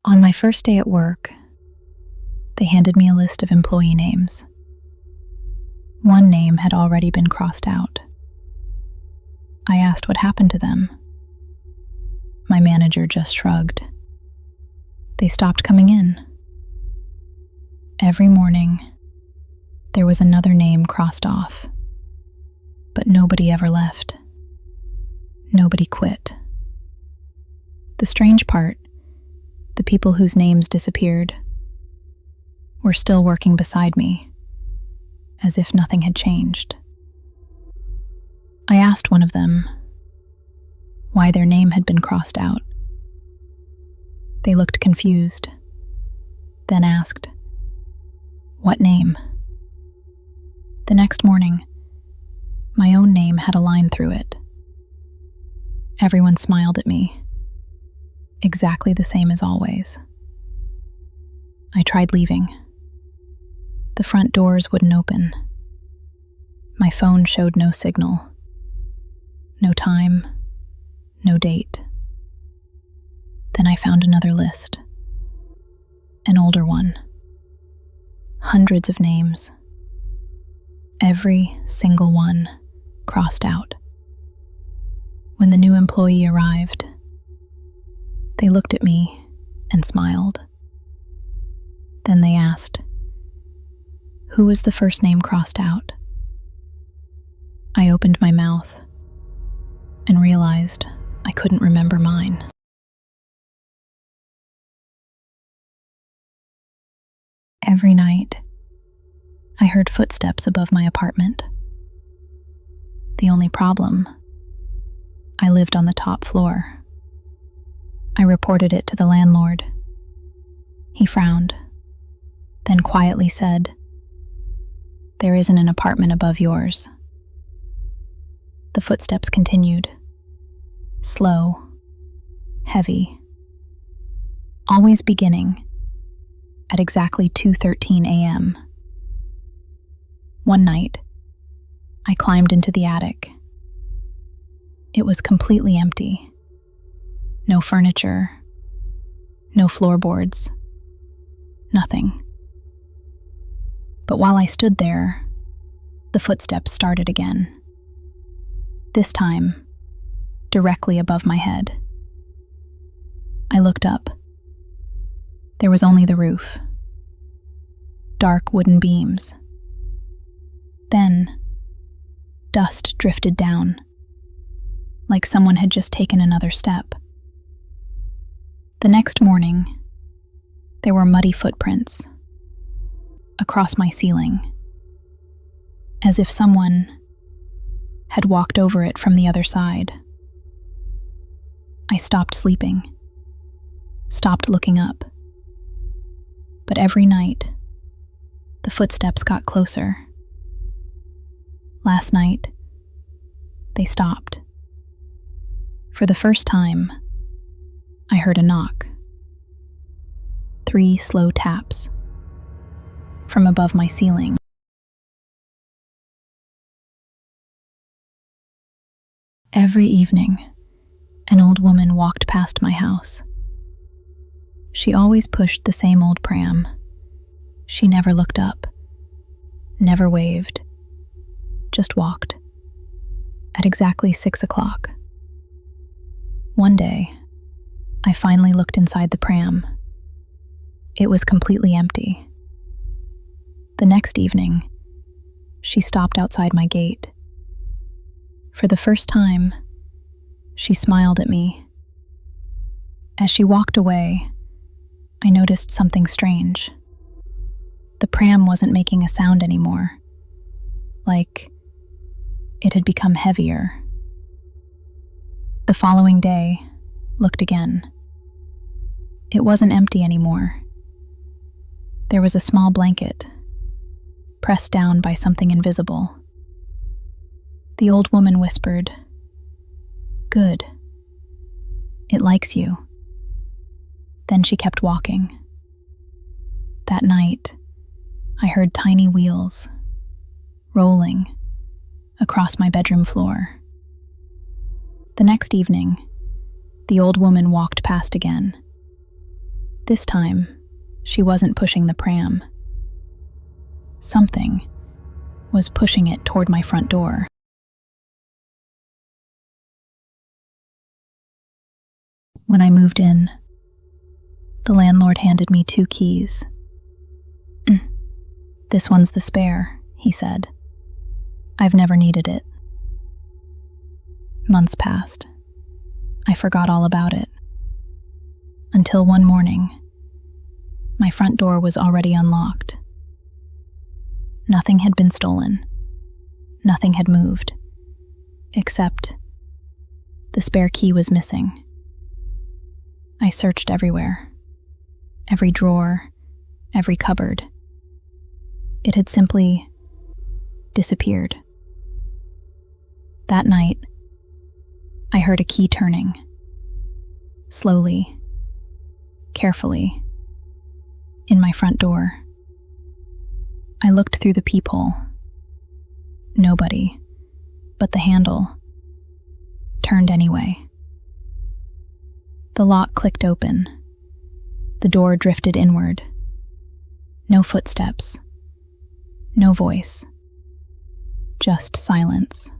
On my first day at work, they handed me a list of employee names. One name had already been crossed out. I asked what happened to them. My manager just shrugged. They stopped coming in. Every morning, there was another name crossed off, but nobody ever left. Nobody quit. The strange part, the people whose names disappeared were still working beside me, as if nothing had changed. I asked one of them why their name had been crossed out. They looked confused, then asked, "What name?" The next morning, my own name had a line through it. Everyone smiled at me, exactly the same as always. I tried leaving. The front doors wouldn't open. My phone showed no signal. No time, no date. Then I found another list. An older one. Hundreds of names. Every single one crossed out. When the new employee arrived, they looked at me and smiled. Then they asked, "Who was the first name crossed out?" I opened my mouth and realized I couldn't remember mine. Every night, I heard footsteps above my apartment. The only problem, I lived on the top floor. I reported it to the landlord. He frowned, then quietly said, "There isn't an apartment above yours." The footsteps continued, slow, heavy, always beginning at exactly 2:13 a.m. One night, I climbed into the attic. It was completely empty. No furniture, no floorboards, nothing. But while I stood there, the footsteps started again. This time, directly above my head. I looked up. There was only the roof. Dark wooden beams. Then, dust drifted down, like someone had just taken another step. The next morning, there were muddy footprints across my ceiling, as if someone had walked over it from the other side. I stopped sleeping, stopped looking up. But every night, the footsteps got closer. Last night, they stopped. For the first time, I heard a knock. 3 slow taps from above my ceiling. Every evening, an old woman walked past my house. She always pushed the same old pram. She never looked up, never waved, just walked. At exactly 6 o'clock. One day, I finally looked inside the pram. It was completely empty. The next evening, she stopped outside my gate. For the first time, she smiled at me. As she walked away, I noticed something strange. The pram wasn't making a sound anymore, like it had become heavier. The following day, looked again. It wasn't empty anymore. There was a small blanket, pressed down by something invisible. The old woman whispered, "Good. It likes you." Then she kept walking. That night, I heard tiny wheels rolling across my bedroom floor. The next evening, the old woman walked past again. This time, she wasn't pushing the pram. Something was pushing it toward my front door. When I moved in, the landlord handed me 2 keys. "This one's the spare," he said. "I've never needed it." Months passed. I forgot all about it. Until one morning, my front door was already unlocked. Nothing had been stolen. Nothing had moved. Except the spare key was missing. I searched everywhere. Every drawer, every cupboard. It had simply disappeared. That night, I heard a key turning. Slowly, carefully, in my front door. I looked through the peephole. Nobody, but the handle turned anyway. The lock clicked open. The door drifted inward. No footsteps. No voice. Just silence.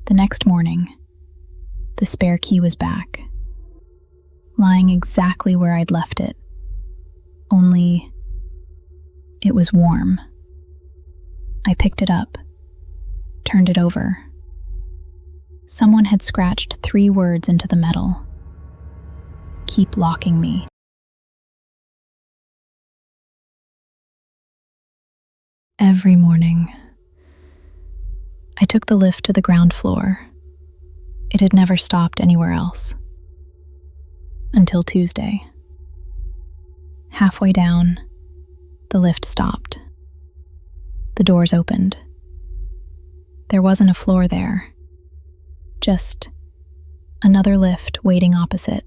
The next morning, the spare key was back, lying exactly where I'd left it. Only, it was warm. I picked it up, turned it over. Someone had scratched 3 words into the metal. "Keep locking me." Every morning, I took the lift to the ground floor. It had never stopped anywhere else. Until Tuesday. Halfway down, the lift stopped. The doors opened. There wasn't a floor there. Just another lift waiting opposite.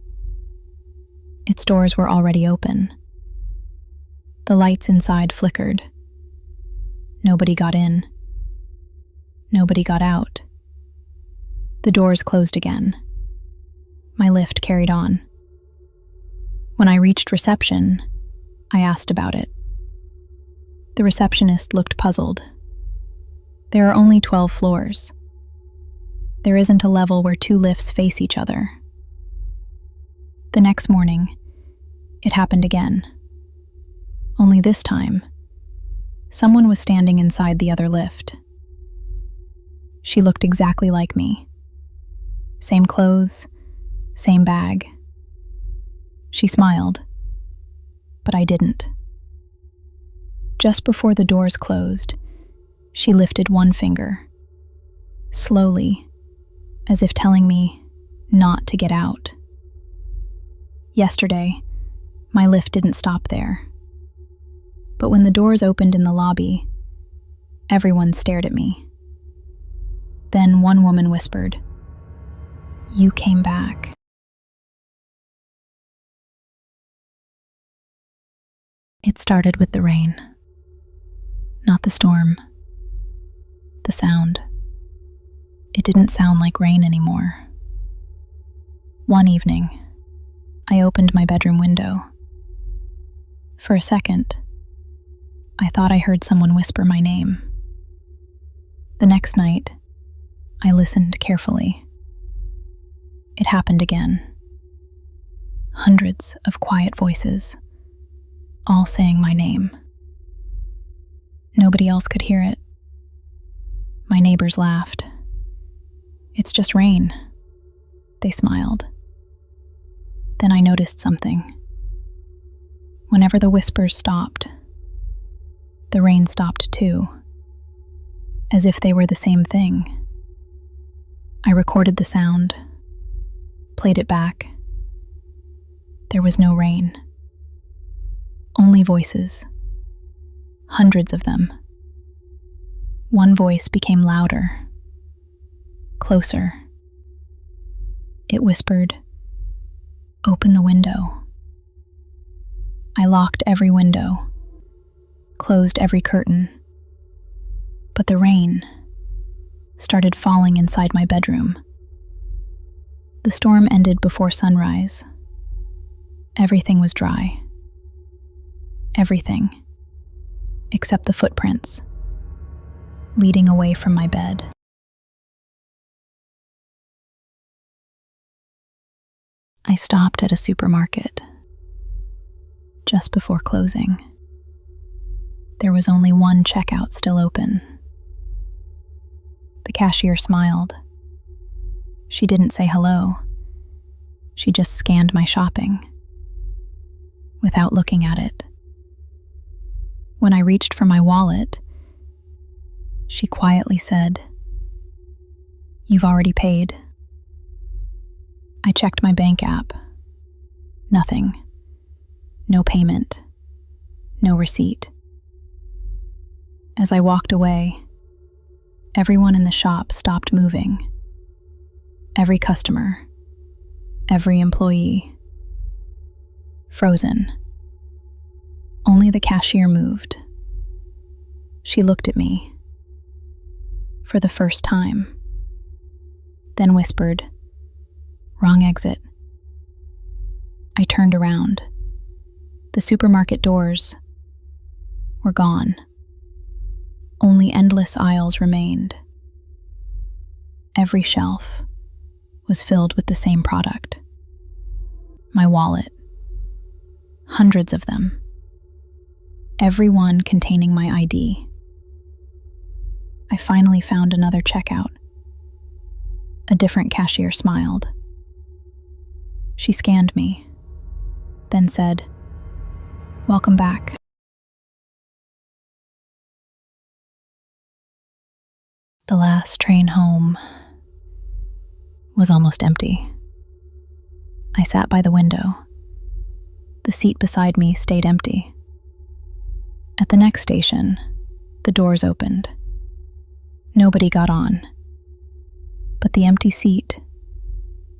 Its doors were already open. The lights inside flickered. Nobody got in. Nobody got out. The doors closed again. My lift carried on. When I reached reception, I asked about it. The receptionist looked puzzled. There are only 12 floors. There isn't a level where 2 lifts face each other. The next morning, it happened again. Only this time, someone was standing inside the other lift. She looked exactly like me. Same clothes, same bag. She smiled, but I didn't. Just before the doors closed, she lifted one finger, slowly, as if telling me not to get out. Yesterday, my lift didn't stop there. But when the doors opened in the lobby, everyone stared at me. Then one woman whispered, "You came back." It started with the rain. Not the storm. The sound. It didn't sound like rain anymore. One evening, I opened my bedroom window. For a second, I thought I heard someone whisper my name. The next night, I listened carefully. It happened again. Hundreds of quiet voices, all saying my name. Nobody else could hear it. My neighbors laughed. "It's just rain," they smiled. Then I noticed something. Whenever the whispers stopped, the rain stopped too, as if they were the same thing. I recorded the sound, played it back. There was no rain. Only voices. Hundreds of them. One voice became louder, closer. It whispered, "Open the window." I locked every window, closed every curtain. But the rain started falling inside my bedroom. The storm ended before sunrise. Everything was dry. Everything, except the footprints, leading away from my bed. I stopped at a supermarket. Just before closing, there was only one checkout still open. The cashier smiled. She didn't say hello. She just scanned my shopping without looking at it. When I reached for my wallet, she quietly said, "You've already paid." I checked my bank app. Nothing. No payment. No receipt. As I walked away, everyone in the shop stopped moving. Every customer, every employee, frozen. Only the cashier moved. She looked at me for the first time, then whispered, "Wrong exit." I turned around. The supermarket doors were gone. Only endless aisles remained. Every shelf was filled with the same product. My wallet. Hundreds of them. Every one containing my ID. I finally found another checkout. A different cashier smiled. She scanned me, then said, "Welcome back." The last train home was almost empty. I sat by the window. The seat beside me stayed empty. At the next station, the doors opened. Nobody got on, but the empty seat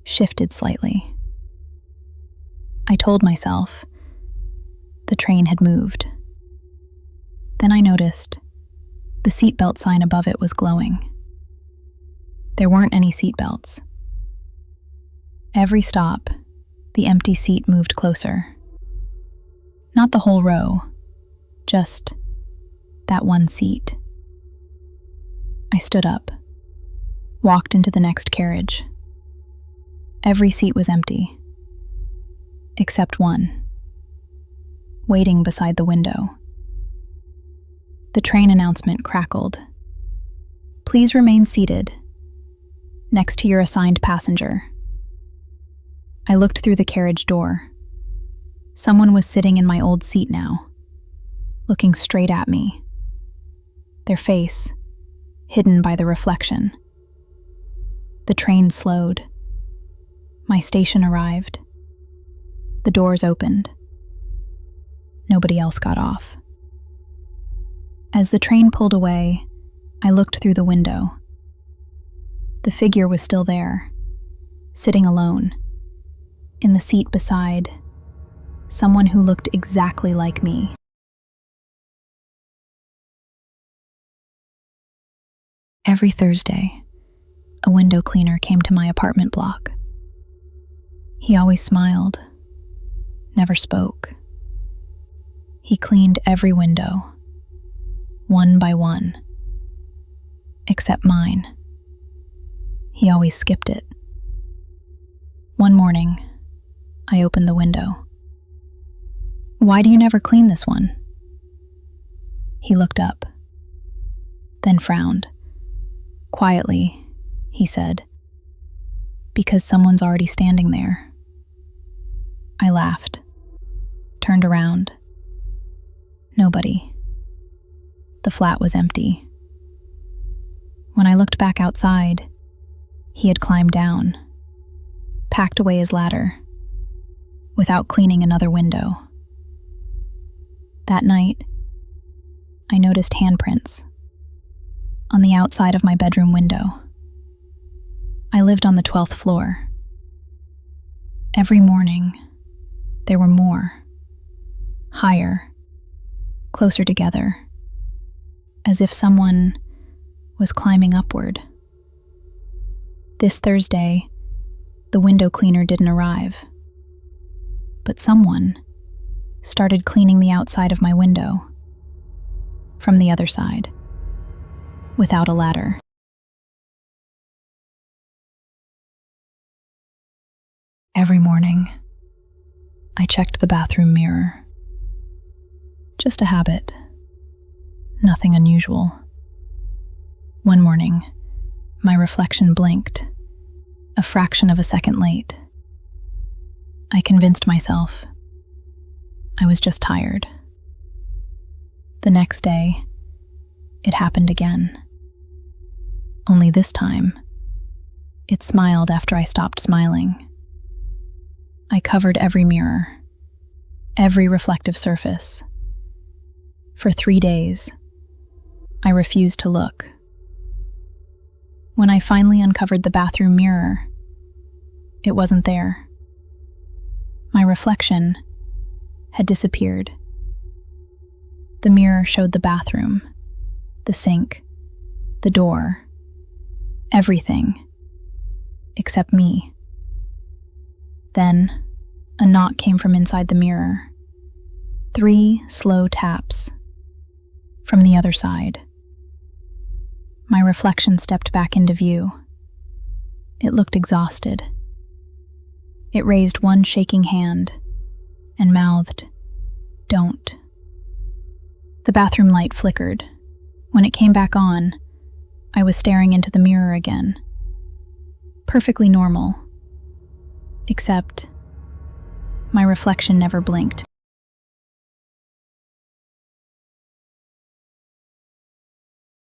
shifted slightly. I told myself the train had moved. Then I noticed the seatbelt sign above it was glowing. There weren't any seatbelts. Every stop, the empty seat moved closer. Not the whole row, just that one seat. I stood up, walked into the next carriage. Every seat was empty, except one, waiting beside the window. The train announcement crackled. "Please remain seated next to your assigned passenger." I looked through the carriage door. Someone was sitting in my old seat now, looking straight at me, their face hidden by the reflection. The train slowed. My station arrived. The doors opened. Nobody else got off. As the train pulled away, I looked through the window. The figure was still there, sitting alone, in the seat beside someone who looked exactly like me. Every Thursday, a window cleaner came to my apartment block. He always smiled, never spoke. He cleaned every window, one by one, except mine. He always skipped it. One morning, I opened the window. "Why do you never clean this one?" He looked up, then frowned. Quietly, he said, "Because someone's already standing there." I laughed, turned around. Nobody. The flat was empty. When I looked back outside, he had climbed down, packed away his ladder, without cleaning another window. That night, I noticed handprints on the outside of my bedroom window. I lived on the 12th floor. Every morning, there were more, higher, closer together, as if someone was climbing upward. This Thursday, the window cleaner didn't arrive, but someone started cleaning the outside of my window from the other side, without a ladder. Every morning, I checked the bathroom mirror. Just a habit, nothing unusual. One morning, my reflection blinked, a fraction of a second late. I convinced myself I was just tired. The next day, it happened again. Only this time, it smiled after I stopped smiling. I covered every mirror, every reflective surface. For 3 days, I refused to look. When I finally uncovered the bathroom mirror, it wasn't there. My reflection had disappeared. The mirror showed the bathroom, the sink, the door, everything, except me. Then, a knock came from inside the mirror. 3 slow taps from the other side. My reflection stepped back into view. It looked exhausted. It raised one shaking hand and mouthed, "Don't." The bathroom light flickered. When it came back on, I was staring into the mirror again. Perfectly normal. Except, my reflection never blinked.